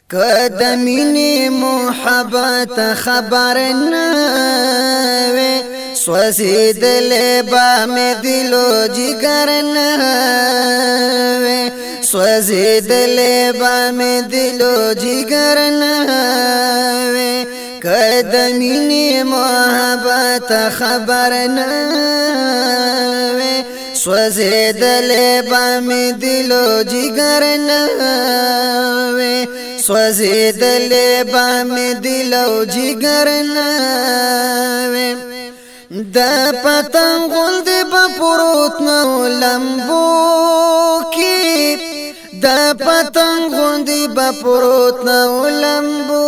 کدمینی محبت خبر نوے سوزیدل با می دلو جگر نوے سوزیدل با می دلو جگر نوے کدمینی محبت خبر نوے سوزیدل با می دلو جگر نوے سوزیدل با می دلو جگر نوے دا پتنگ غلد با پروت نو لمبو کی دا پتنگ غلد با پروت نو لمبو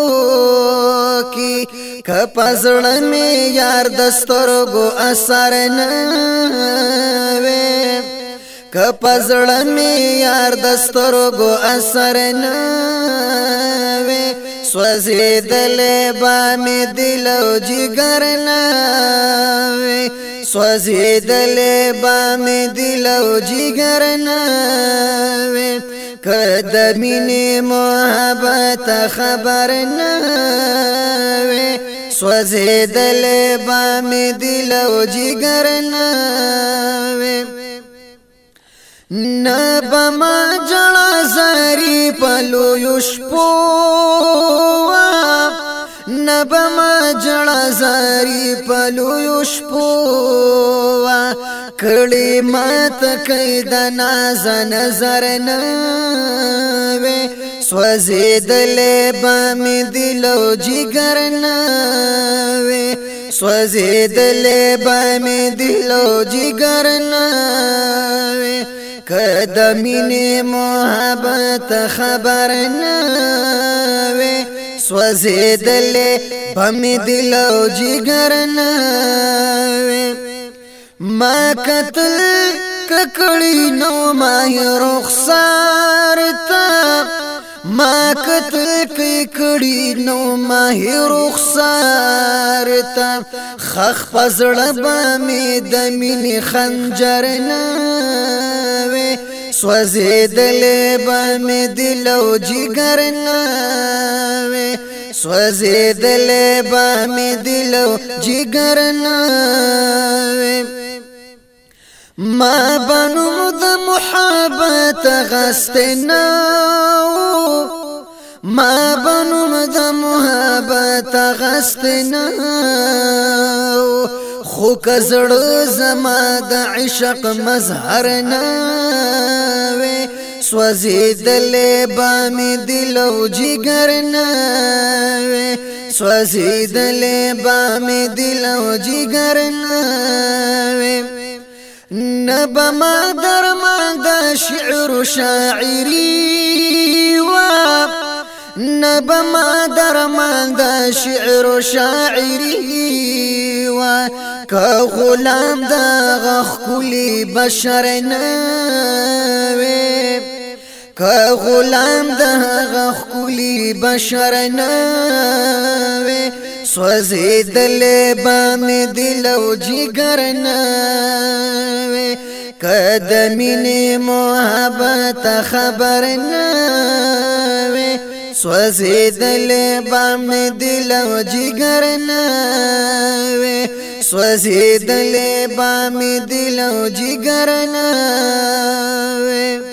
کی کپزړ می یار دسترګو اثر نوے کپزړ می یار دسترګو اثر نوے سوزیدل با می دلو جگر نوے سوزیدل با می دلو جگر نوے کدمینی محبت خبر نوے سوزیدل با می دلو جگر نوے نبا ما جڑا زاری پلو یشپوا نبا ما جڑا زاری پلو یشپوا کڑی مات قید ناز نظر نوے سوزیدل با می دلو جگر نوے سوزیدل با می دلو جگر نوے کدمینی محبت خبر نوے سوزیدل با می دلو جگر نوے ما قتل ککڑی نو ماہی رخسار تا ما قتل ککڑی نو ماہی رخسار تا خخ پزڑ با می دمینی خنجر نوے سوزیدل با می دلو جگر نوے سوزیدل با می دلو جگر نوے ما بنو د محبت غستنا ما بنو د محبت غستنا خو کزړ زما د عشق مظهر نوے سوزیدل با می دلو جگر نوے سوزیدل با می دلو جگر نوے نبا ما درمان دا شعر شاعری و نبا ما درمان دا شعر شاعری و که غلام دا غخ کلی بشر نوے که غلام دا غخ کلی بشر نوے سوزیدل با می دلو جگر نوے کدمینی محبت خبر نوے سوزیدل با می دلو جگر نوے سوزیدل با می دلو جگر نوے